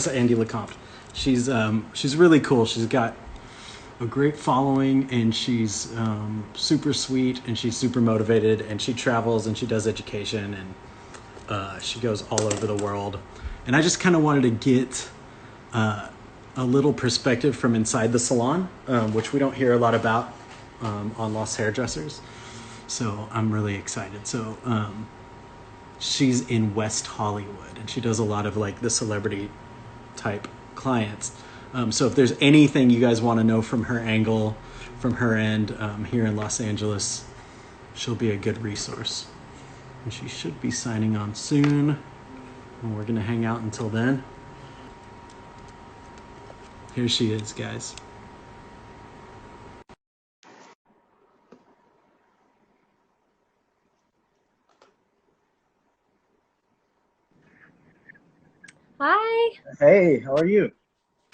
colorist Andy Lecomte. She's really cool. She's got a great following, and she's super sweet, and she's super motivated, and she travels and she does education, and she goes all over the world. And I just kind of wanted to get a little perspective from inside the salon, which we don't hear a lot about on Lost Hairdressers. So I'm really excited. So she's in West Hollywood, and she does a lot of like the celebrity type clients. So if there's anything you guys want to know from her angle, from her end, here in Los Angeles, she'll be a good resource. And she should be signing on soon. And we're going to hang out until then. Here she is, guys. Hi. Hey, how are you?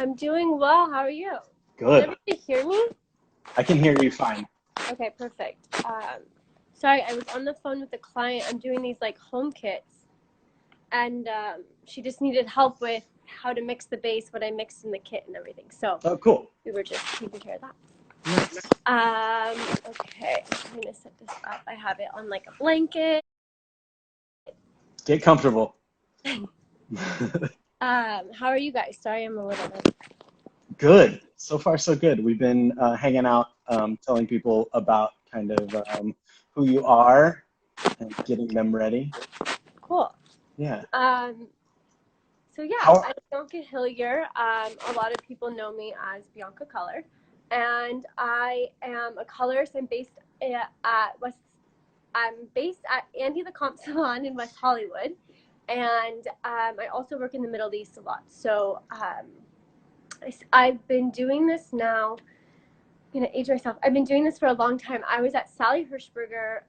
I'm doing well. How are you? Good. Can everybody hear me? I can hear you fine. Okay, perfect. Sorry, I was on the phone with a client. I'm doing these like home kits, and she just needed help with how to mix the base, what I mixed in the kit, and everything. So Oh, cool. we were just taking care of that. Nice. Okay, I'm gonna set this up. I have it on like a blanket. Get comfortable. How are you guys? Sorry, I'm a little bit. Good. So far, so good. We've been hanging out, telling people about kind of who you are and getting them ready. Cool. Yeah. So yeah, I'm Bianca Hillier. A lot of people know me as Bianca Color, and I am a colorist. I'm based at Andy Lecomte Salon in West Hollywood, and I also work in the Middle East a lot. So I've been doing this now. I'm gonna age myself. I've been doing this for a long time. I was at Sally Hirschberger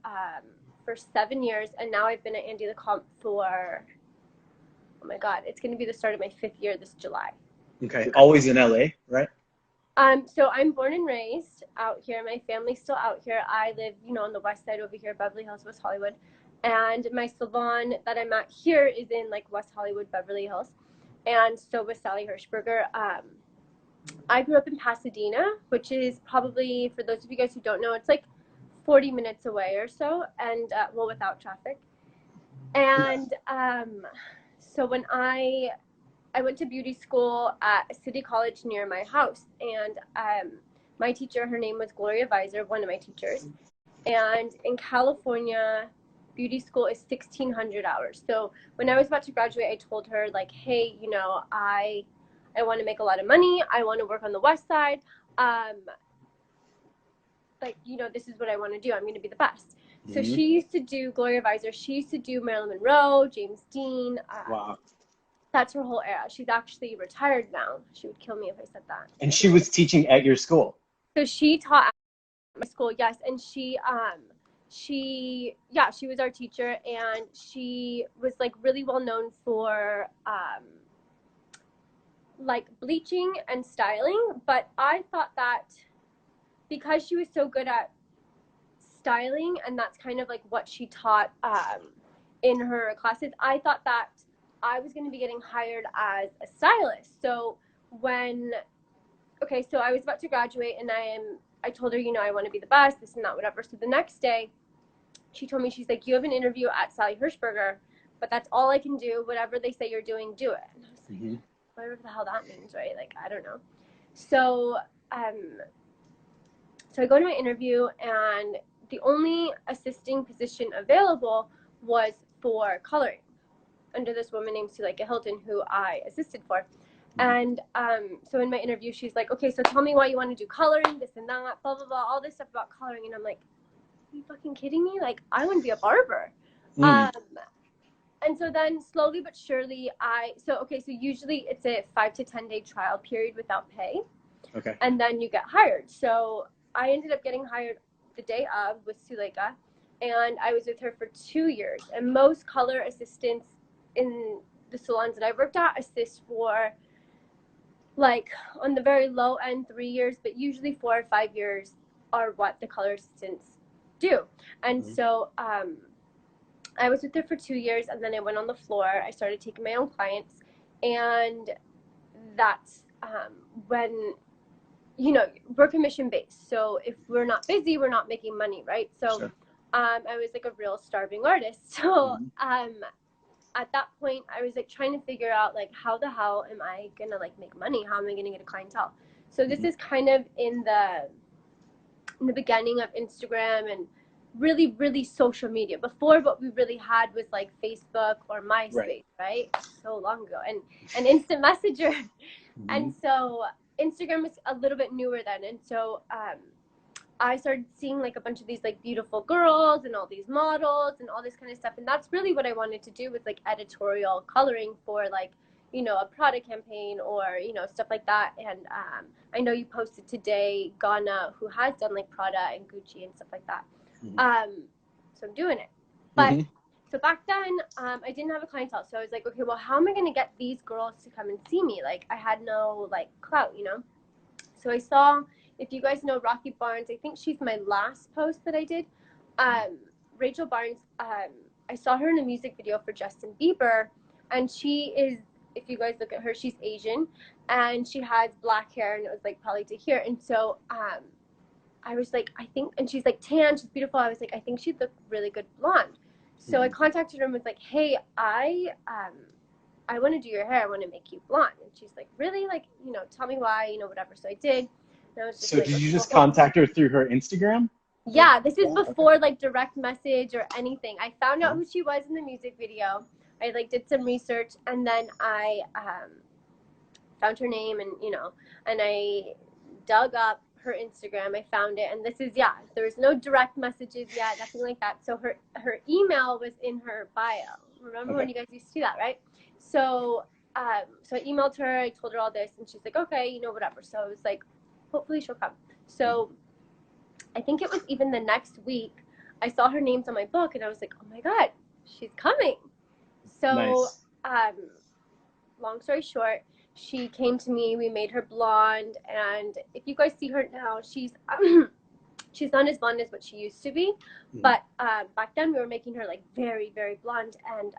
for 7 years, and now I've been at Andy Lecomte for, oh my God, it's going to be the start of my 5th year this July. Okay. Always in LA, right? So I'm born and raised out here. My family's still out here. I live, on the west side over here, Beverly Hills, West Hollywood. And my salon that I'm at here is in like West Hollywood, Beverly Hills. And so with Sally Hirschberger, I grew up in Pasadena, which is probably, for those of you guys who don't know, it's like 40 minutes away or so, and well, without traffic. And so when I went to beauty school at a city college near my house, and my teacher, her name was Gloria Visor, one of my teachers. And in California, beauty school is 1,600 hours. So when I was about to graduate, I told her like, hey, I want to make a lot of money. I want to work on the west side. This is what I want to do. I'm going to be the best. Mm-hmm. So she used to do, Gloria Visor, she used to do Marilyn Monroe, James Dean. Wow. That's her whole era. She's actually retired now. She would kill me if I said that. And she was teaching at your school? So she taught at my school, yes. And she was our teacher, and she was like really well known for like bleaching and styling. But I thought that because she was so good at styling, and that's kind of like what she taught in her classes, I thought that I was going to be getting hired as a stylist. So so I was about to graduate, and I told her, I want to be the best, this and that, whatever. So the next day, she told me, she's like, you have an interview at Sally Hirschberger, but that's all I can do. Whatever they say you're doing, do it. And I was like, mm-hmm. Whatever the hell that means, right? Like, I don't know. So, so I go to my interview, and the only assisting position available was for coloring under this woman named Suleika Hilton, who I assisted for. And so in my interview, she's like, okay, so tell me why you want to do coloring, this and that, blah, blah, blah, all this stuff about coloring. And I'm like, are you fucking kidding me? Like, I want to be a barber. And so then slowly but surely so usually it's a 5 to 10 day trial period without pay. Okay. And then you get hired. So I ended up getting hired the day of with Suleika, and I was with her for 2 years. And most color assistants in the salons that I worked at assist for, like, on the very low end, 3 years, but usually 4 or 5 years are what the color assistants do. And so I was with her for 2 years, and then I went on the floor. I started taking my own clients, and that's when, you know, we're commission based. So if we're not busy, we're not making money, right? So Sure. I was like a real starving artist. So at that point, I was like trying to figure out like how the hell am I gonna like make money? How am I gonna get a clientele? So this is kind of in the beginning of Instagram and really social media. Before, what we really had was like Facebook or MySpace, right? So long ago, and instant messenger. And so Instagram was a little bit newer then, and so I started seeing like a bunch of these like beautiful girls and all these models and all this kind of stuff, and that's really what I wanted to do with like editorial coloring for like, you know, a product campaign or, you know, stuff like that. And I know you posted today Ghana, who has done like Prada and Gucci and stuff like that. So I'm doing it. But so back then, I didn't have a clientele. So I was like, okay, well, how am I going to get these girls to come and see me? Like, I had no like clout, you know? So I saw, if you guys know Rocky Barnes, I think she's my last post that I did. Rachel Barnes, I saw her in a music video for Justin Bieber, and she is, if you guys look at her, she's Asian, and she has black hair, and it was like probably to here. And so I was like, I think, and she's like tan, she's beautiful. I was like, I think she'd look really good blonde. So I contacted her and was like, hey, I want to do your hair. I want to make you blonde. And she's like, really? Like, you know, tell me why, you know, whatever. So I did. And I was just So like, did you just contact her through her Instagram? Yeah, this is before like direct message or anything. I found out who she was in the music video. I like did some research, and then I found her name, and you know, and I dug up her Instagram. I found it, and this is, yeah, there was no direct messages yet, nothing like that. So her email was in her bio. Remember when you guys used to do that, right? So so I emailed her. I told her all this, and she's like, okay, you know, whatever. So I was like, hopefully she'll come. So I think it was even the next week, I saw her names on my book, and I was like, oh my God, she's coming. So, long story short, she came to me, we made her blonde, and if you guys see her now, she's she's not as blonde as what she used to be, but back then we were making her like very, very blonde, and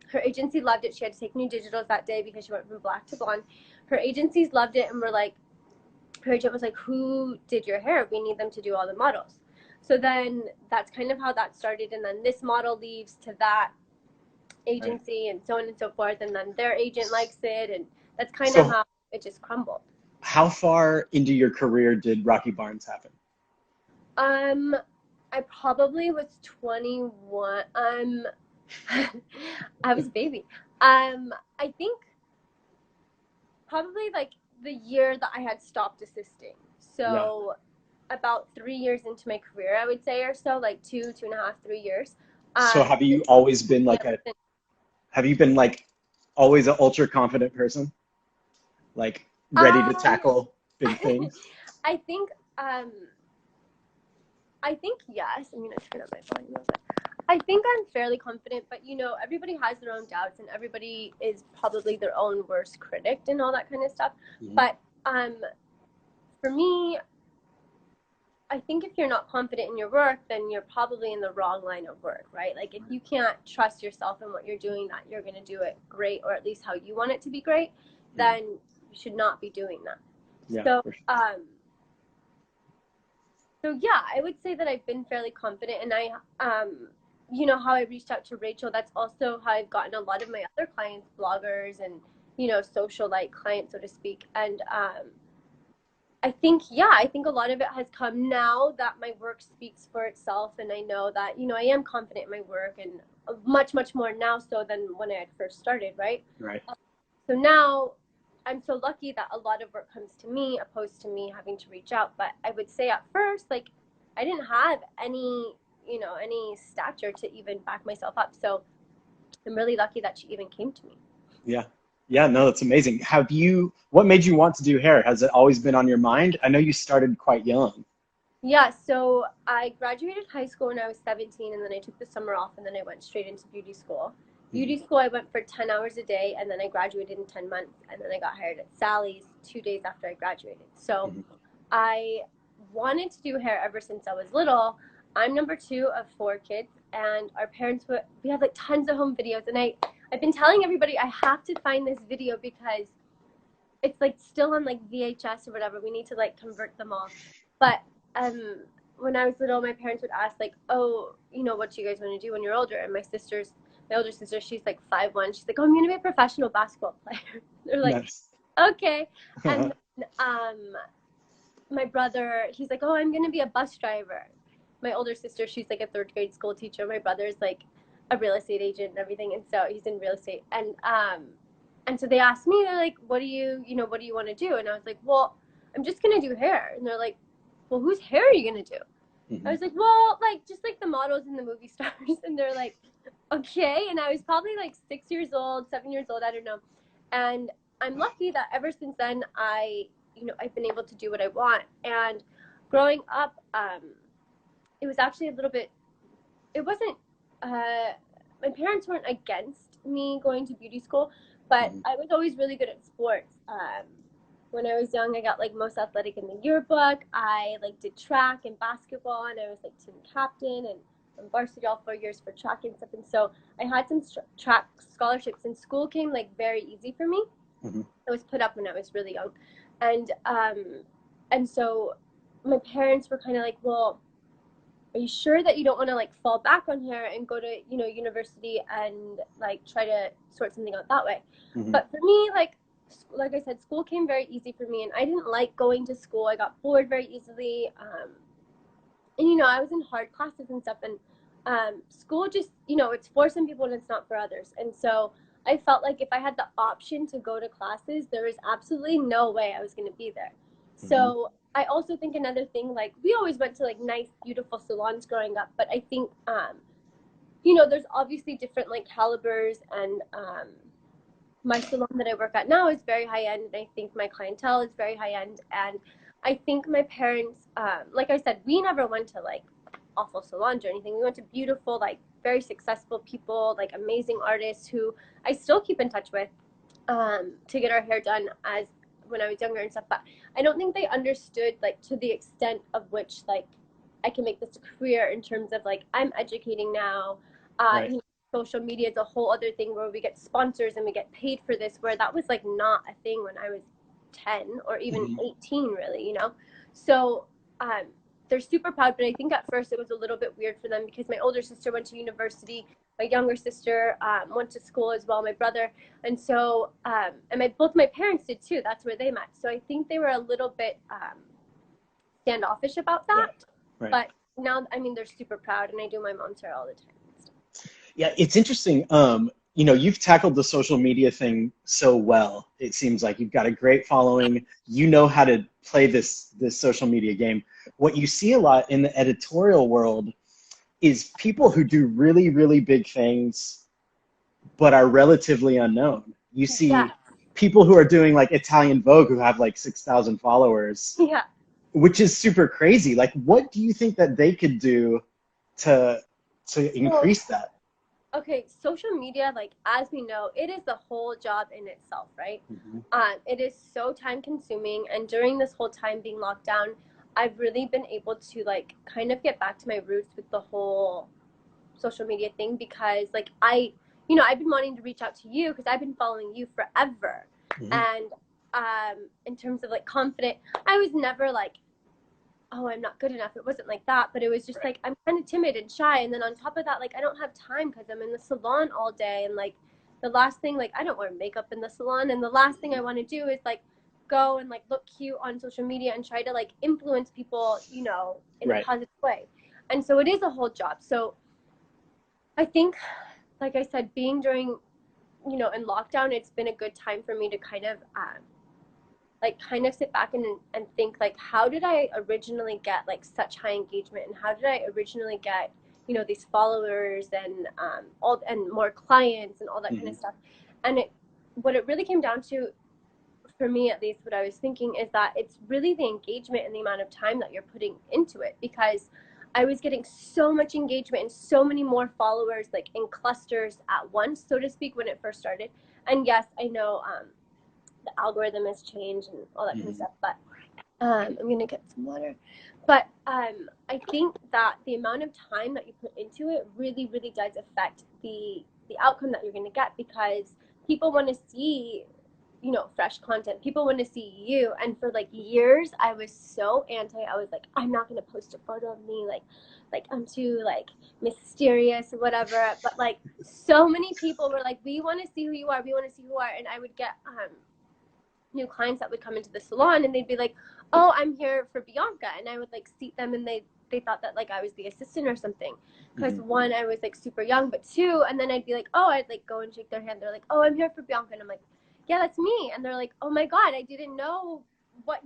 her agency loved it. She had to take new digitals that day because she went from black to blonde. Her agencies loved it and were like, her agent was like, who did your hair? We need them to do all the models. So then that's kind of how that started. And then this model leaves to that agency and so on and so forth. And then their agent likes it. And that's kind of how it just crumbled. How far into your career did Rocky Barnes happen? I probably was 21. I was a baby. I think probably like the year that I had stopped assisting. So about 3 years into my career, I would say, or so, like 2.5, 3 years. So have you always been like have you been like always an ultra confident person? Like ready to tackle big things? I think yes. I'm gonna turn up my volume a little bit. I think I'm fairly confident, but you know, everybody has their own doubts, and everybody is probably their own worst critic and all that kind of stuff. But for me, I think if you're not confident in your work, then you're probably in the wrong line of work, right? Like if you can't trust yourself in what you're doing, that you're going to do it great, or at least how you want it to be great, then you should not be doing that. So yeah, I would say that I've been fairly confident, and I you know, how I reached out to Rachel, that's also how I've gotten a lot of my other clients, bloggers and, you know, social like clients, so to speak. And I think a lot of it has come now that my work speaks for itself, and I know that, you know, I am confident in my work, and much more now so than when I had first started, right? So now I'm so lucky that a lot of work comes to me opposed to me having to reach out. But I would say at first, like, I didn't have any, you know, any stature to even back myself up. So I'm really lucky that she even came to me. Yeah, no, that's amazing. What made you want to do hair? Has it always been on your mind? I know you started quite young. Yeah, so I graduated high school when I was 17, and then I took the summer off, and then I went straight into beauty school. Beauty school, I went for 10 hours a day, and then I graduated in 10 months, and then I got hired at Sally's 2 days after I graduated. So I wanted to do hair ever since I was little. I'm number 2 of 4 kids, and our parents we have like tons of home videos, and I've been telling everybody I have to find this video because it's like still on like VHS or whatever. We need to like convert them all. But when I was little, my parents would ask like, oh, you know, what do you guys want to do when you're older? And my older sister, she's like 5'1". She's like, oh, I'm gonna be a professional basketball player. They're like, Nice. okay. And then, my brother, he's like, oh, I'm gonna be a bus driver. My older sister, she's like a third grade school teacher. My brother's like a real estate agent and everything, and so he's in real estate. And so they asked me, they're like, what do you want to do? And I was like, well, I'm just gonna do hair. And they're like, well, whose hair are you gonna do? I was like, well, like just like the models and the movie stars. And they're like, okay. And I was probably like 6 years old, 7 years old, I don't know. And I'm lucky that ever since then I've been able to do what I want. And growing up, it was actually a little bit, it wasn't, my parents weren't against me going to beauty school, but I was always really good at sports. When I was young, I got like most athletic in the yearbook. I like did track and basketball, and I was like team captain and varsity all 4 years for track and stuff. And so I had some track scholarships, and school came like very easy for me. I was put up when I was really young, and so my parents were kind of like, well, are you sure that you don't want to like fall back on hair and go to university and like try to sort something out that way? But for me, like I said, school came very easy for me, and I didn't like going to school. I got bored very easily, and I was in hard classes and stuff, and school just it's for some people and it's not for others. And so I felt like if I had the option to go to classes, there was absolutely no way I was going to be there. So I also think another thing, like we always went to like nice, beautiful salons growing up, but I think, there's obviously different like calibers, and my salon that I work at now is very high end, and I think my clientele is very high end. And I think my parents, like I said, we never went to like awful salons or anything. We went to beautiful, like very successful people, like amazing artists who I still keep in touch with to get our hair done as when I was younger and stuff. But I don't think they understood like to the extent of which like I can make this a career in terms of like I'm educating now. Right. Social media is a whole other thing where we get sponsors and we get paid for this, where that was like not a thing when I was 10 or even 18 really, So they're super proud, but I think at first it was a little bit weird for them because my older sister went to university, my younger sister went to school as well, my brother, and so and both my parents did too. That's where they met. So I think they were a little bit standoffish about that. Yeah. Right. But now, I mean, they're super proud, and I do my mom's hair all the time. Yeah, it's interesting. You've tackled the social media thing so well. It seems like you've got a great following. You know how to play this social media game. What you see a lot in the editorial world is people who do really, really big things, but are relatively unknown. You see people who are doing like Italian Vogue who have like 6,000 followers, which is super crazy. Like, what do you think that they could do to increase that? Okay, social media, like as we know, it is the whole job in itself, right? It is so time consuming, and during this whole time being locked down, I've really been able to like kind of get back to my roots with the whole social media thing, because like I've been wanting to reach out to you because I've been following you forever. And in terms of like confident, I was never like, oh, I'm not good enough. It wasn't like that, but it was just like I'm kind of timid and shy, and then on top of that, like I don't have time because I'm in the salon all day, and like the last thing, like I don't wear makeup in the salon, and the last thing I want to do is like go and like look cute on social media and try to like influence people, in a positive way. And so it is a whole job. So I think, like I said, being during, in lockdown, it's been a good time for me to kind of sit back and think like, how did I originally get like such high engagement, and how did I originally get these followers and more clients and all that kind of stuff. And what it really came down to, for me at least, what I was thinking is that it's really the engagement and the amount of time that you're putting into it, because I was getting so much engagement and so many more followers like in clusters at once, so to speak, when it first started. And yes, I know the algorithm has changed and all that kind of stuff, but I'm gonna get some water. But I think that the amount of time that you put into it really, really does affect the outcome that you're gonna get, because people want to see you know, fresh content. People want to see you. And for like years, I was so anti. I was like, I'm not going to post a photo of me. Like I'm too like mysterious or whatever. But like so many people were like, we want to see who you are. We want to see who you are. And I would get new clients that would come into the salon and they'd be like, oh, I'm here for Bianca. And I would like seat them and they thought that like I was the assistant or something. Because one, I was like super young, but two, and then I'd be like, oh, I'd like go and shake their hand. They're like, oh, I'm here for Bianca. And I'm like, yeah, that's me. And they're like, oh my God, I didn't know what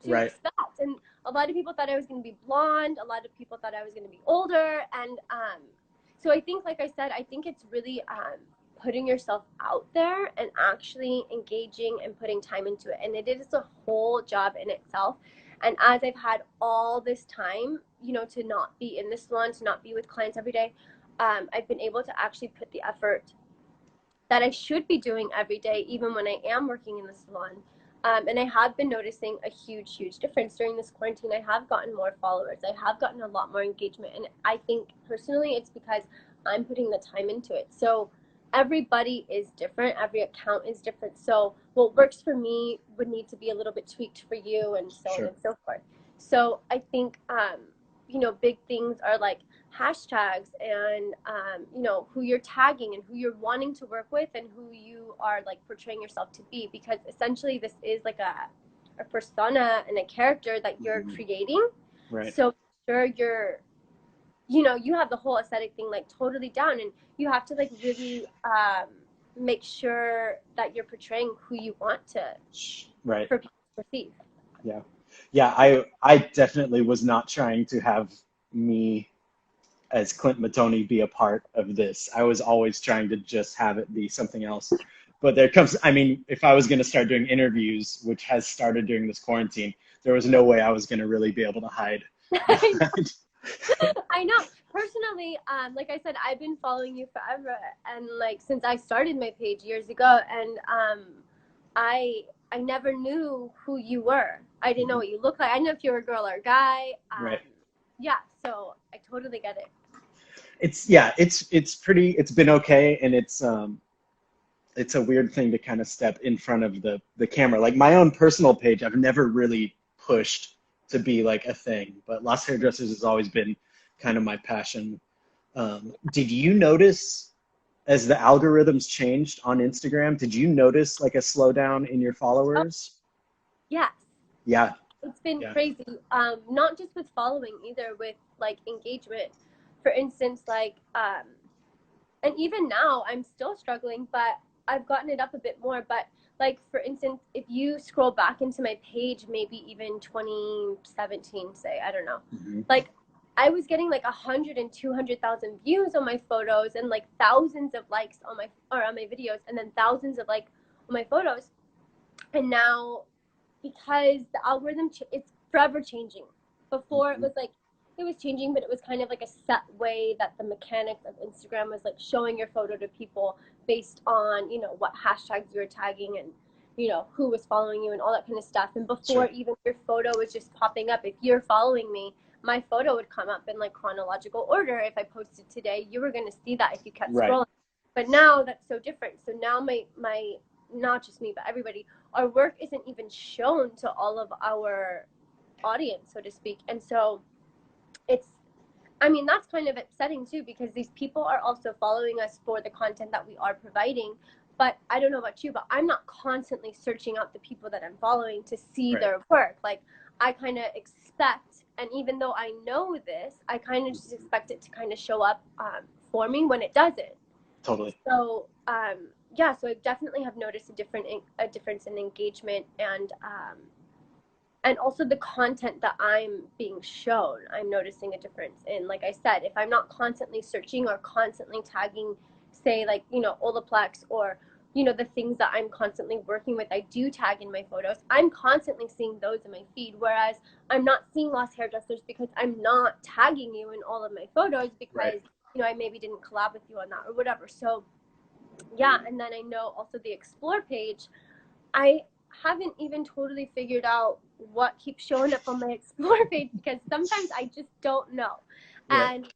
to expect. And a lot of people thought I was going to be blonde. A lot of people thought I was going to be older. And so I think, like I said, I think it's really putting yourself out there and actually engaging and putting time into it. And it is a whole job in itself. And as I've had all this time, you know, to not be in the salon, to not be with clients every day, I've been able to actually put the effort that I should be doing every day, even when I am working in the salon. And I have been noticing a huge, huge difference during this quarantine. I have gotten more followers. I have gotten a lot more engagement. And I think personally, it's because I'm putting the time into it. So everybody is different. Every account is different. So what works for me would need to be a little bit tweaked for you, and so on and so forth. So I think, you know, big things are like hashtags and, you know, who you're tagging and who you're wanting to work with and who you are like portraying yourself to be, because essentially this is like a persona and a character that you're creating. So sure, you're, you know, you have the whole aesthetic thing like totally down, and you have to like really make sure that you're portraying who you want to for people to perceive. I definitely was not trying to have me as Clint Mattoni be a part of this. I was always trying to just have it be something else. But there comes, I mean, if I was going to start doing interviews, which has started during this quarantine, there was no way I was going to really be able to hide. I know. Personally, like I said, I've been following you forever, and like since I started my page years ago, and I never knew who you were. I didn't know what you looked like. I didn't know if you were a girl or a guy. Yeah, so I totally get it. It's pretty. It's been okay, and it's a weird thing to kind of step in front of the camera. Like my own personal page, I've never really pushed to be like a thing, but Lost Hairdressers has always been kind of my passion. Did you notice as the algorithms changed on Instagram, did you notice like a slowdown in your followers? Yes. Yeah. It's been crazy. Not just with following either, with like engagement. For instance, like, and even now I'm still struggling, but I've gotten it up a bit more. But like, for instance, if you scroll back into my page, maybe even 2017, say, I don't know, like I was getting like 100 and 200,000 views on my photos and like thousands of likes on my videos, and then thousands of like on my photos. And now, because the algorithm, it's forever changing. Before it was like, it was changing, but it was kind of like a set way that the mechanics of Instagram was like showing your photo to people based on, you know, what hashtags you were tagging and, you know, who was following you and all that kind of stuff. And before even your photo was just popping up, if you're following me, my photo would come up in like chronological order. If I posted today, you were going to see that if you kept scrolling. But now that's so different. So now my not just me, but everybody, our work isn't even shown to all of our audience, so to speak. And so it's, I mean, that's kind of upsetting too, because these people are also following us for the content that we are providing. But I don't know about you, but I'm not constantly searching out the people that I'm following to see their work. Like, I kind of expect, and even though I know this, I kind of just expect it to kind of show up for me when it doesn't. Totally. So, yeah, so I definitely have noticed a difference in engagement and also the content that I'm being shown. I'm noticing a difference in, like I said, if I'm not constantly searching or constantly tagging, say, like, you know, Olaplex or, you know, the things that I'm constantly working with, I do tag in my photos. I'm constantly seeing those in my feed, whereas I'm not seeing Lost Hairdressers because I'm not tagging you in all of my photos because, you know, I maybe didn't collab with you on that or whatever. So, yeah, and then I know also the Explore page, I haven't even totally figured out what keeps showing up on my Explore page because sometimes I just don't know. And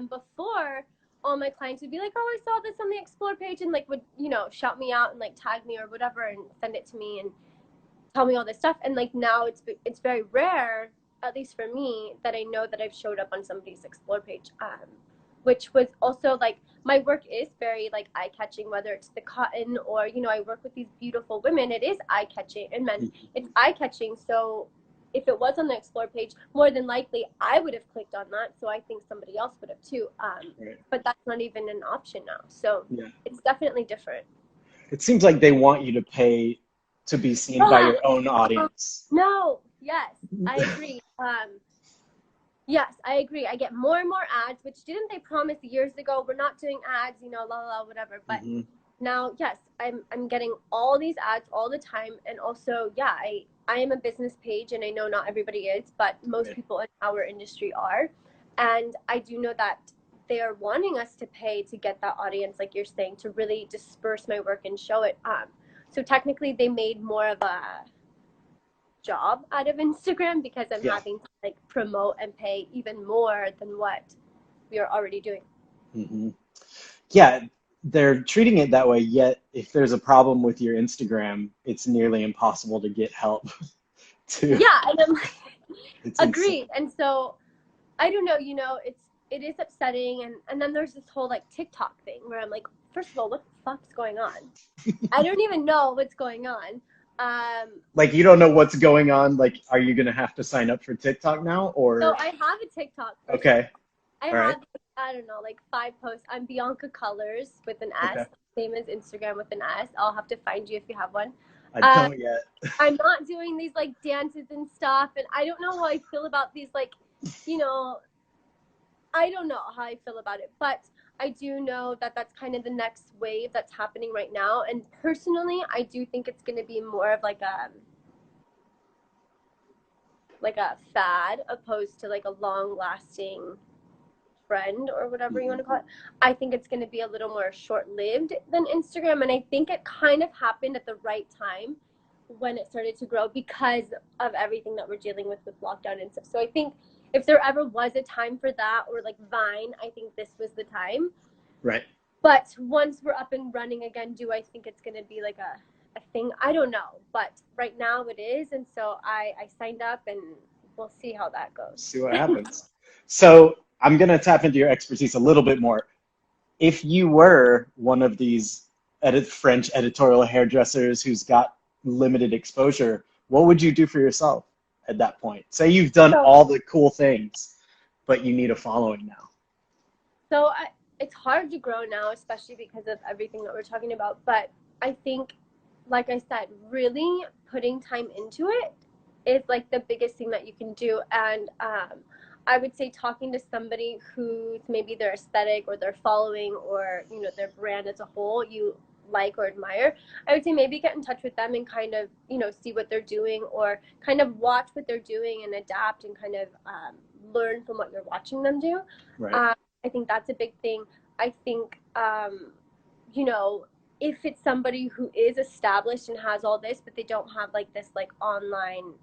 before, all my clients would be like, oh, I saw this on the Explore page, and like would, you know, shout me out and like tag me or whatever and send it to me and tell me all this stuff. And like now it's very rare, at least for me, that I know that I've showed up on somebody's Explore page, which was also like, my work is very like eye-catching, whether it's the cotton or, you know, I work with these beautiful women. It is eye-catching, and men, it's eye-catching. So if it was on the Explore page, more than likely I would have clicked on that. So I think somebody else would have too. Right. But that's not even an option now. So Yeah. it's definitely different. It seems like they want you to pay to be seen by your own audience. No, yes, I agree. Yes, I agree. I get more and more ads, which didn't they promise years ago? We're not doing ads, you know, la la la, whatever. But now, yes, I'm getting all these ads all the time, and also, yeah, I am a business page, and I know not everybody is, but most people in our industry are, and I do know that they are wanting us to pay to get that audience, like you're saying, to really disperse my work and show it. So technically, they made more of a job out of Instagram because I'm having to like promote and pay even more than what we are already doing. Yeah, they're treating it that way, yet if there's a problem with your Instagram, it's nearly impossible to get help to. Yeah, and I'm like, agreed. Insane. And so I don't know, you know, it is upsetting, and then there's this whole like TikTok thing where I'm like, first of all, what the fuck's going on? I don't even know what's going on. Like, you don't know what's going on. Like, are you gonna have to sign up for TikTok now, or? So I have a TikTok. Okay. I have, I don't know, like 5 posts. I'm Bianca Colors with an S, same as Instagram with an S. I'll have to find you if you have one. I don't yet. I'm not doing these like dances and stuff, and I don't know how I feel about these, like, you know, I don't know how I feel about it, but I do know that that's kind of the next wave that's happening right now. And personally, I do think it's going to be more of like a fad opposed to like a long-lasting trend or whatever you want to call it. I think it's going to be a little more short-lived than Instagram, and I think it kind of happened at the right time when it started to grow because of everything that we're dealing with lockdown and stuff. So I think if there ever was a time for that, or like Vine, I think this was the time. Right. But once we're up and running again, do I think it's going to be like a thing? I don't know. But right now it is. And so I signed up, and we'll see how that goes. See what happens. So I'm going to tap into your expertise a little bit more. If you were one of these French editorial hairdressers who's got limited exposure, what would you do for yourself at that point? Say you've done all the cool things, but you need a following now. So it's hard to grow now, especially because of everything that we're talking about. But I think, like I said, really putting time into it is like the biggest thing that you can do. And I would say talking to somebody who's maybe their aesthetic or their following or, you know, their brand as a whole you like or admire, I would say maybe get in touch with them and kind of, you know, see what they're doing, or kind of watch what they're doing and adapt and kind of learn from what you're watching them do. Right. I think that's a big thing. I think, you know, if it's somebody who is established and has all this, but they don't have like this like online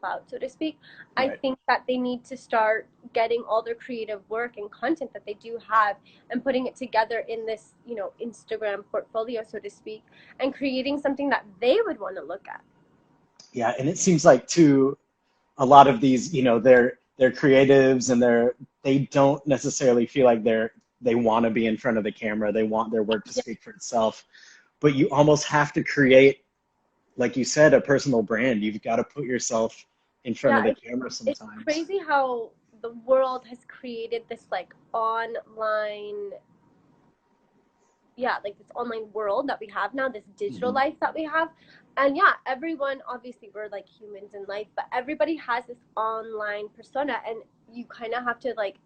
cloud, so to speak, I think that they need to start getting all their creative work and content that they do have and putting it together in this, you know, Instagram portfolio, so to speak, and creating something that they would want to look at. Yeah, and it seems like too, a lot of these, you know, they're creatives, and they don't necessarily feel like they want to be in front of the camera. They want their work to speak for itself. But you almost have to create, like you said, a personal brand. You've got to put yourself in front of the camera sometimes. It's crazy how the world has created this like online, like this online world that we have now, this digital life that we have. And yeah, everyone, obviously we're like humans in life, but everybody has this online persona, and you kind of have to like,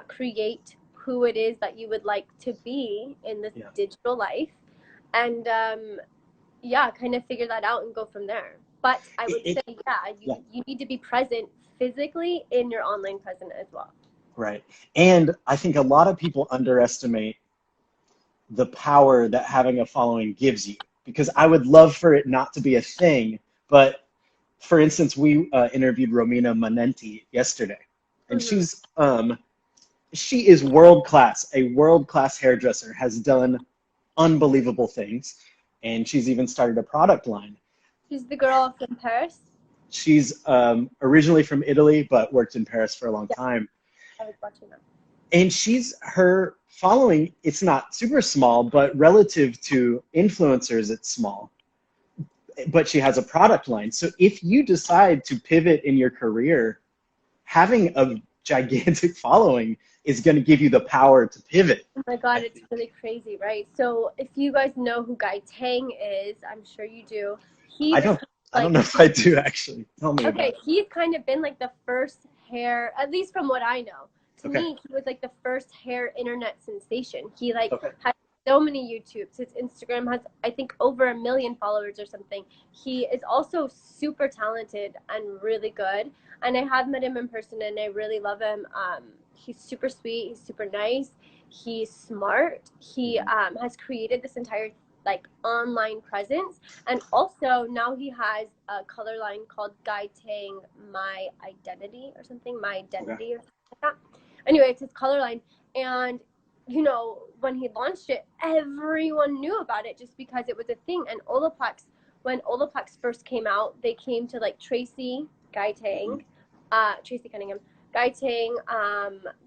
create who it is that you would like to be in this digital life, and kind of figure that out and go from there. But I would say, you need to be present physically in your online presence as well. Right. And I think a lot of people underestimate the power that having a following gives you, because I would love for it not to be a thing. But for instance, we interviewed Romina Manenti yesterday, and she's she is world class, a world class hairdresser, has done unbelievable things, and she's even started a product line. She's the girl from Paris. She's originally from Italy, but worked in Paris for a long Yeah, time. I was watching that. And her following, it's not super small, but relative to influencers, it's small. But she has a product line. So if you decide to pivot in your career, having a gigantic following is going to give you the power to pivot. Oh my God, it's really crazy, right? So if you guys know who Guy Tang is, I'm sure you do. He I don't know if I do, actually. Tell me about it. He's kind of been like the first hair, at least from what I know. To me, he was like the first hair internet sensation. He like had so many YouTubes. His Instagram has, I think, over 1 million followers or something. He is also super talented and really good. And I have met him in person, and I really love him. He's super sweet. He's super nice. He's smart. He has created this entire like online presence, and also now he has a color line called Guy Tang My Identity or something, My Identity or something like that. Anyway, it's his color line, and you know, when he launched it, everyone knew about it just because it was a thing. And Olaplex, when Olaplex first came out, they came to like Tracy, Guy Tang, Tracy Cunningham, Guy Tang.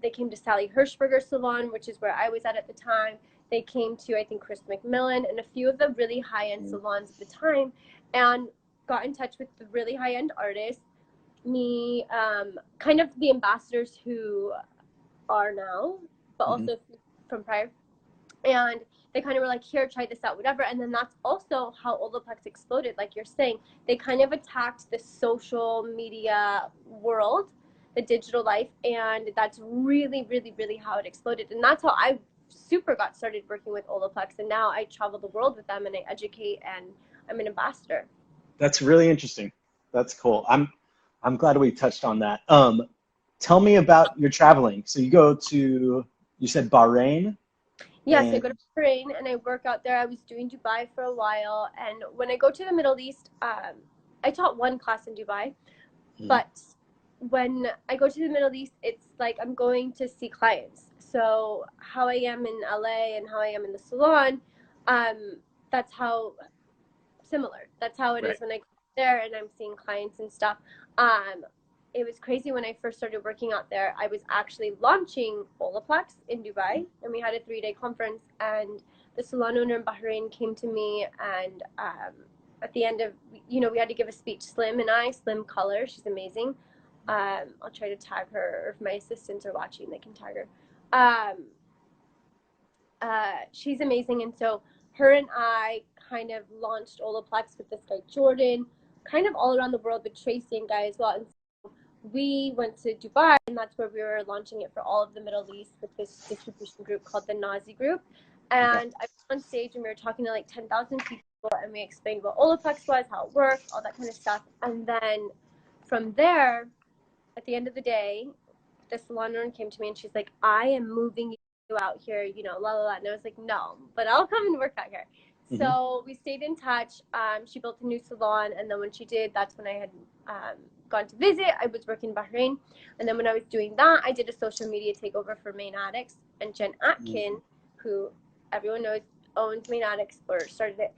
They came to Sally Hirschberger's salon, which is where I was at the time. They came to, I think, Chris McMillan and a few of the really high-end salons at the time, and got in touch with the really high-end artists, me, kind of the ambassadors who are now, but also from prior. And they kind of were like, here, try this out, whatever. And then that's also how Olaplex exploded. Like you're saying, they kind of attacked the social media world, the digital life. And that's really, really, really how it exploded. And that's how I super got started working with Olaplex. And now I travel the world with them and I educate and I'm an ambassador. That's really interesting. That's cool. I'm glad we touched on that. Tell me about your traveling. So you go to, you said Bahrain? Yes, I go to Bahrain and I work out there. I was doing Dubai for a while. And when I go to the Middle East, I taught one class in Dubai. But when I go to the Middle East, it's like I'm going to see clients. So how I am in LA and how I am in the salon, that's how similar. That's how it is when I go there and I'm seeing clients and stuff. It was crazy when I first started working out there. I was actually launching Olaplex in Dubai, and we had a 3-day conference. And the salon owner in Bahrain came to me, and at the end of, you know, we had to give a speech. Slim Color, she's amazing. I'll try to tag her, or if my assistants are watching, they can tag her. She's amazing, and so her and I kind of launched Olaplex with this guy Jordan, kind of all around the world with Tracy and Guy as well. And so we went to Dubai, and that's where we were launching it for all of the Middle East with this distribution group called the Nazi Group. And I was on stage, and we were talking to like 10,000 people, and we explained what Olaplex was, how it worked, all that kind of stuff. And then from there, at the end of the day, the salon owner came to me, and she's like, I am moving you out here, you know, la la la. And I was like, no, but I'll come and work out here. So we stayed in touch. She built a new salon, and then when she did, that's when I had gone to visit. I was working in Bahrain, and then when I was doing that, I did a social media takeover for Main Addicts, and Jen Atkin, who everyone knows owns Main Addicts or started it,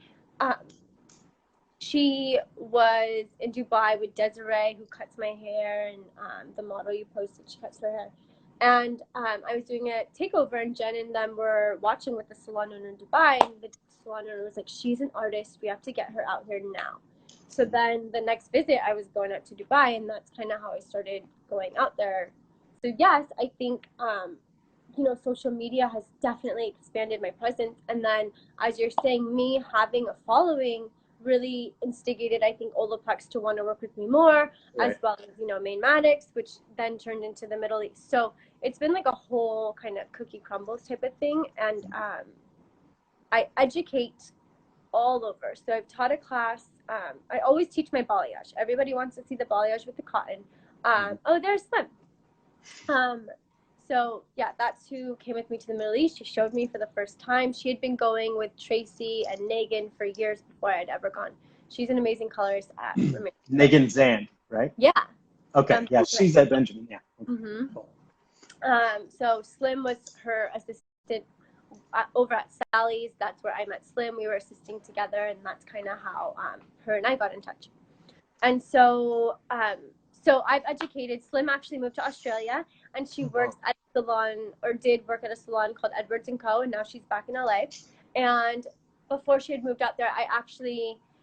she was in Dubai with Desiree, who cuts my hair, and the model you posted, she cuts her hair. And I was doing a takeover, and Jen and them were watching with the salon owner in Dubai, and the salon owner was like, she's an artist, we have to get her out here now. So then the next visit, I was going out to Dubai, and that's kind of how I started going out there. So yes, I think, you know, social media has definitely expanded my presence. And then, as you're saying, me having a following really instigated, I think, Olaplex to want to work with me more, as well as, you know, Main Maddox, which then turned into the Middle East. So it's been like a whole kind of cookie crumbles type of thing. And I educate all over. So I've taught a class. I always teach my balayage. Everybody wants to see the balayage with the cotton. Oh, there's Slim. So yeah, that's who came with me to the Middle East. She showed me for the first time. She had been going with Tracy and Negan for years before I'd ever gone. She's an amazing colorist at Negan Zand, right? Yeah. Okay, yeah, she's at Benjamin, yeah. Cool. So Slim was her assistant over at Sally's. That's where I met Slim. We were assisting together, and that's kind of how her and I got in touch. And so, so I've educated. Slim actually moved to Australia, and she works at a salon, or did work at a salon called Edwards and Co. And now she's back in LA. And before she had moved out there,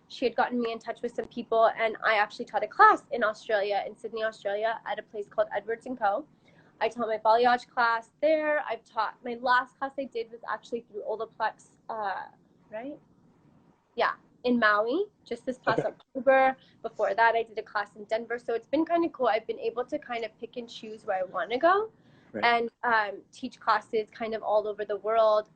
she had gotten me in touch with some people, and I actually taught a class in Australia, in Sydney, Australia, at a place called Edwards and Co. I taught my balayage class there. I've taught, my last class I did was actually through Olaplex, right? Yeah, in Maui, just this past October. Before that, I did a class in Denver. So it's been kind of cool. I've been able to kind of pick and choose where I want to go, and teach classes kind of all over the world,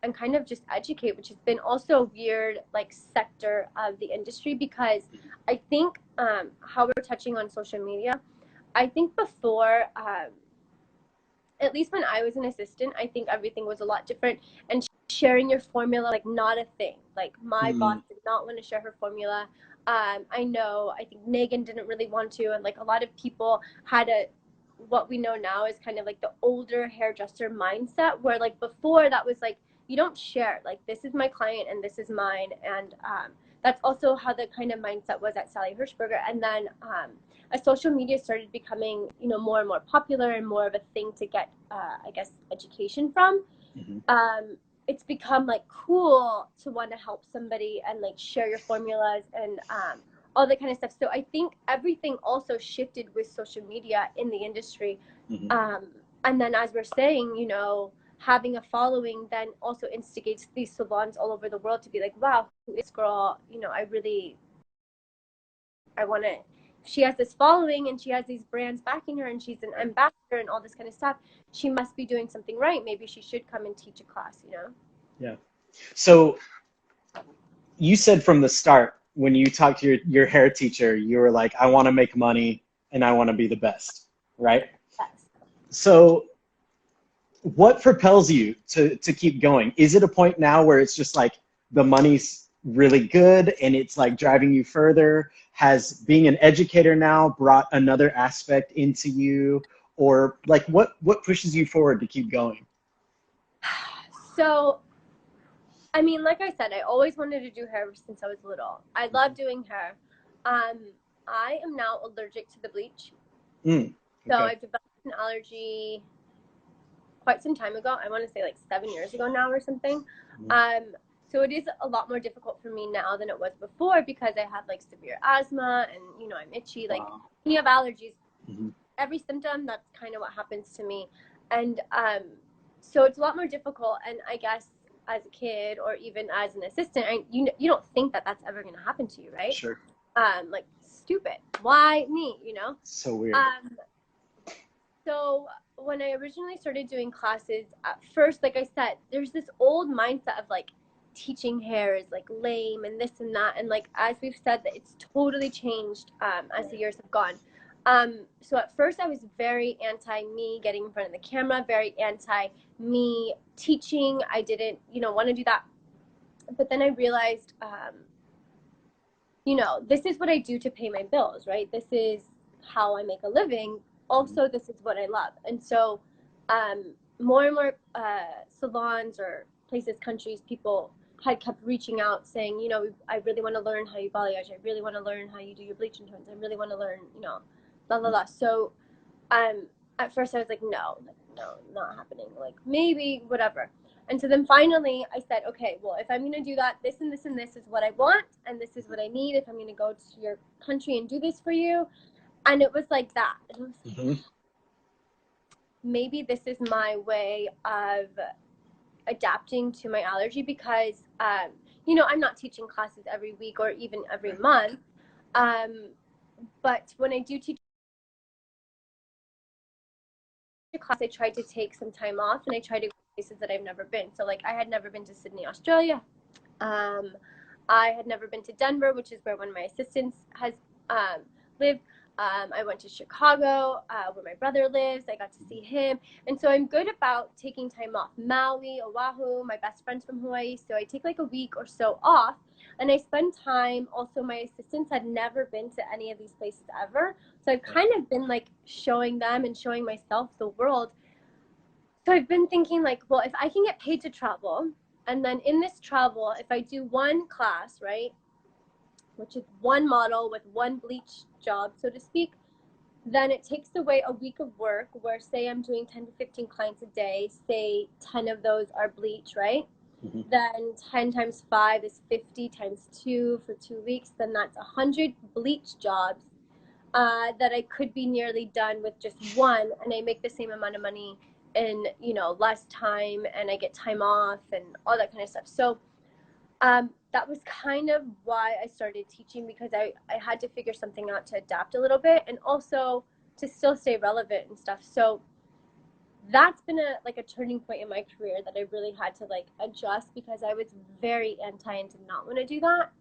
and kind of just educate, which has been also a weird like sector of the industry, because I think how we're touching on social media, I think before, at least when I was an assistant, I think everything was a lot different, and sharing your formula, like, not a thing. Like, my boss did not want to share her formula. I think Megan didn't really want to, and like a lot of people had what we know now is kind of like the older hairdresser mindset, where like before that was like, you don't share, like, this is my client and this is mine. And that's also how the kind of mindset was at Sally Hirschberger. And then as social media started becoming, more and more popular and more of a thing to get, I guess, education from, it's become like cool to want to help somebody and like share your formulas and all that kind of stuff. So I think everything also shifted with social media in the industry. And then, as we're saying, having a following then also instigates these salons all over the world to be like, wow, who is this girl? I want to, she has this following and she has these brands backing her and she's an ambassador and all this kind of stuff. She must be doing something right. Maybe she should come and teach a class, Yeah. So you said from the start, when you talked to your hair teacher, you were like, I want to make money and I want to be the best, right? Yes. So what propels you to keep going? Is it a point now where it's just like the money's really good and it's like driving you further? Has being an educator now brought another aspect into you? Or like what pushes you forward to keep going? So, I mean, like I said, I always wanted to do hair since I was little. I love doing hair. I am now allergic to the bleach. Okay. So I've developed an allergy quite some time ago. I want to say like 7 years ago now or something. So it is a lot more difficult for me now than it was before, because I have like severe asthma and, I'm itchy. Like, when you have allergies, every symptom, that's kind of what happens to me. And so it's a lot more difficult. And I guess as a kid or even as an assistant, you don't think that that's ever going to happen to you, right? Sure. Like, stupid. Why me, So weird. So when I originally started doing classes, at first, like I said, there's this old mindset of like teaching hair is like lame and this and that. And like, as we've said, that it's totally changed as the years have gone. So at first I was very anti me getting in front of the camera, very anti me teaching. I didn't, want to do that. But then I realized, this is what I do to pay my bills, right? This is how I make a living. Also, this is what I love. And so more and more salons or places, countries, people had kept reaching out saying, I really want to learn how you balayage. I really want to learn how you do your bleach and tones. I really want to learn, la la la. So at first I was like, no, not happening. Like, maybe, whatever. And so then finally I said, okay, well, if I'm going to do that, this and this and this is what I want, and this is what I need if I'm going to go to your country and do this for you. And it was like that. And I was like, maybe this is my way of adapting to my allergy, because, I'm not teaching classes every week or even every month. But when I do teach a class, I try to take some time off and I try to go places that I've never been. So like, I had never been to Sydney, Australia. I had never been to Denver, which is where one of my assistants has lived. I went to Chicago, where my brother lives. I got to see him. And so I'm good about taking time off. Maui, Oahu, my best friend's from Hawaii. So I take like a week or so off. And I spend time, also my assistants had never been to any of these places ever. So I've kind of been like showing them and showing myself the world. So I've been thinking like, well, if I can get paid to travel, and then in this travel, if I do one class, right, which is one model with one bleach job, so to speak, then it takes away a week of work where, say, I'm doing 10 to 15 clients a day, say 10 of those are bleach, right? Then 10 times 5 is 50 times 2 for 2 weeks. Then that's 100 bleach jobs that I could be nearly done with just one, and I make the same amount of money in, you know, less time, and I get time off and all that kind of stuff. So that was kind of why I started teaching, because I had to figure something out to adapt a little bit and also to still stay relevant and stuff. So that's been a turning point in my career that I really had to like adjust, because I was very anti and did not want to do that.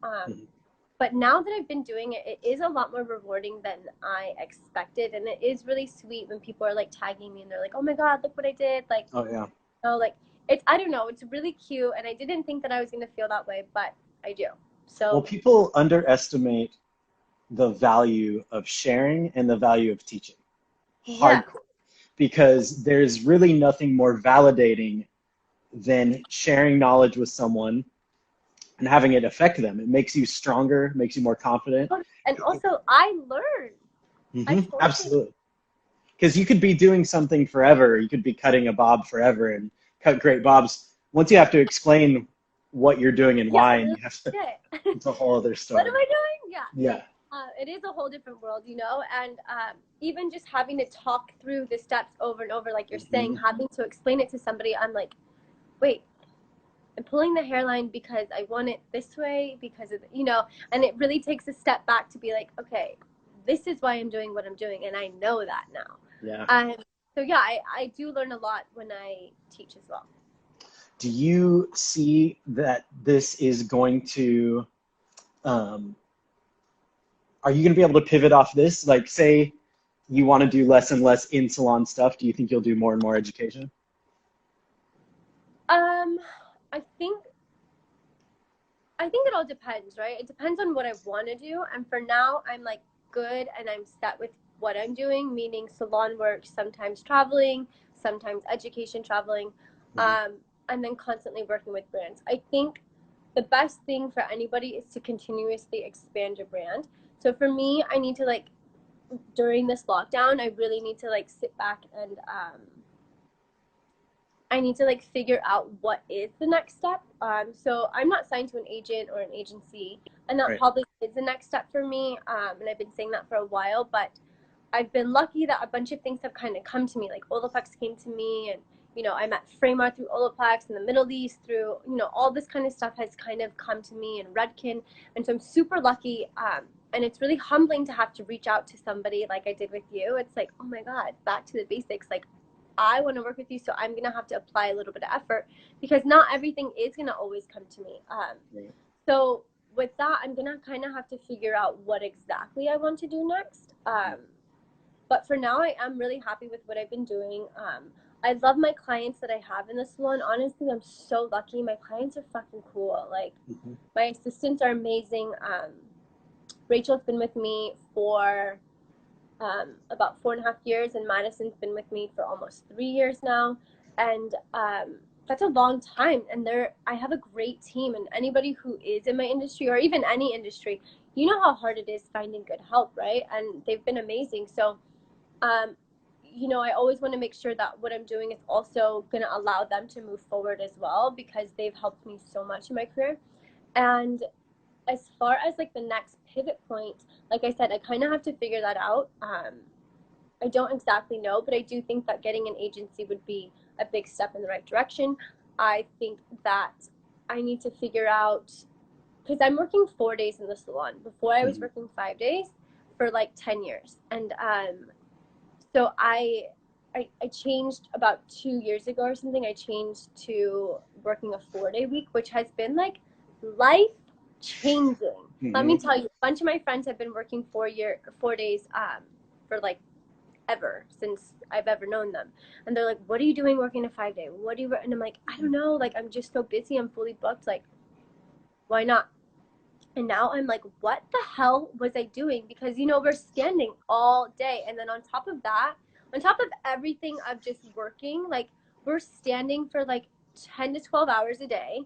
But now that I've been doing it, it is a lot more rewarding than I expected. And it is really sweet when people are like tagging me and they're like, oh my God, look what I did. Like, Oh yeah. So like it's, I don't know, it's really cute, and I didn't think that I was going to feel that way, but I do. So Well, people underestimate the value of sharing and the value of teaching. yeah. Hardcore. Because there's really nothing more validating than sharing knowledge with someone and having it affect them. It makes you stronger, makes you more confident. And also I learned. I totally Absolutely. Because you could be doing something forever. You could be cutting a bob forever and cut great bobs. Once you have to explain what you're doing and why, and you have to, it's a whole other story. What am I doing? Yeah. Yeah. It is a whole different world, you know, and even just having to talk through the steps over and over, like you're saying, having to explain it to somebody, I'm like, wait, I'm pulling the hairline because I want it this way, because of, you know, and it really takes a step back to be like, okay, this is why I'm doing what I'm doing, and I know that now. Yeah. So yeah, I do learn a lot when I teach as well. Do you see that this is going to, are you going to be able to pivot off this? Like, say you want to do less and less in-salon stuff. Do you think you'll do more and more education? I think it all depends, right? It depends on what I want to do. And for now, I'm like good and I'm set with what I'm doing, meaning salon work, sometimes traveling, sometimes education traveling, and then constantly working with brands. I think the best thing for anybody is to continuously expand your brand. So for me, I need to like, during this lockdown, I really need to like sit back and I need to like figure out what is the next step. So I'm not signed to an agent or an agency, and that probably is the next step for me. And I've been saying that for a while, but I've been lucky that a bunch of things have kind of come to me. Like Olaplex came to me, and you know, I met Fremar through Olaplex in the Middle East, through, you know, all this kind of stuff has kind of come to me, and Redken, and so I'm super lucky. And it's really humbling to have to reach out to somebody like I did with you. It's like, oh my God, back to the basics. Like, I want to work with you, so I'm going to have to apply a little bit of effort, because not everything is going to always come to me. So with that, I'm going to kind of have to figure out what exactly I want to do next. But for now, I am really happy with what I've been doing. I love my clients that I have in the salon. Honestly, I'm so lucky. My clients are fucking cool. Like, my assistants are amazing. Rachel's been with me for about 4.5 years, and Madison's been with me for almost 3 years now, and that's a long time. And I have a great team, and anybody who is in my industry, or even any industry, you know how hard it is finding good help, right? And they've been amazing. So you know, I always want to make sure that what I'm doing is also going to allow them to move forward as well, because they've helped me so much in my career. And as far as like the next pivot point, like I said, I kind of have to figure that out. I don't exactly know, but I do think that getting an agency would be a big step in the right direction. I think that I need to figure out, because I'm working 4 days in the salon. Before I was working 5 days for like 10 years. And so I changed about 2 years ago or something. I changed to working a 4-day week, which has been like life changing. Let me tell you, a bunch of my friends have been working 4 days for like ever since I've ever known them, and they're like, what are you doing working a 5-day? What do you? And I'm like, I don't know, like I'm just so busy, I'm fully booked, like why not? And now I'm like, what the hell was I doing? Because, you know, we're standing all day. And then on top of that, on top of everything of just working, like we're standing for like 10 to 12 hours a day.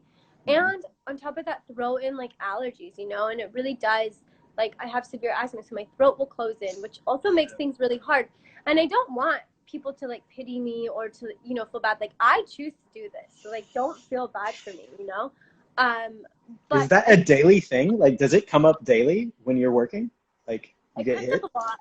And on top of that, throw in like allergies, you know, and it really does. Like I have severe asthma, so my throat will close in, which also makes things really hard. And I don't want people to like pity me or to, you know, feel bad. Like I choose to do this. So like, don't feel bad for me, you know? Is But that a daily thing? Like, does it come up daily when you're working? Like, you it get comes hit? up a lot.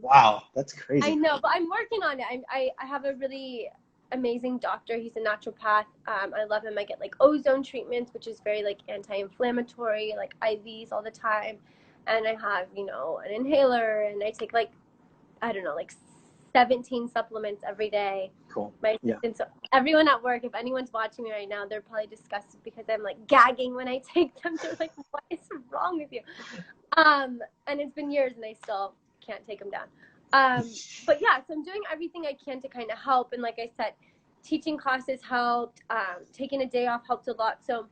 Wow, that's I crazy. know, but I'm working on it. I have a really amazing doctor. He's a naturopath. I love him. I get like ozone treatments, which is very like anti-inflammatory, like IVs all the time. And I have, you know, an inhaler, and I take like, I don't know, like 17 supplements every day. Cool. My Yeah. assistant, so everyone at work, if anyone's watching me right now, they're probably disgusted because I'm like gagging when I take them. They're like, what is wrong with you? And it's been years and I still can't take them down. But yeah, so I'm doing everything I can to kind of help. And like I said, teaching classes helped. Taking a day off helped a lot. So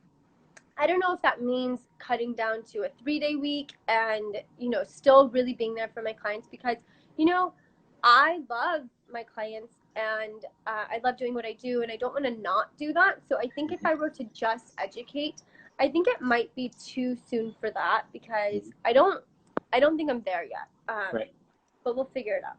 I don't know if that means cutting down to a 3-day week and, you know, still really being there for my clients because, you know, I love my clients and I love doing what I do and I don't want to not do that. So I think if I were to just educate, I think it might be too soon for that because I don't think I'm there yet. Right. But we'll figure it out.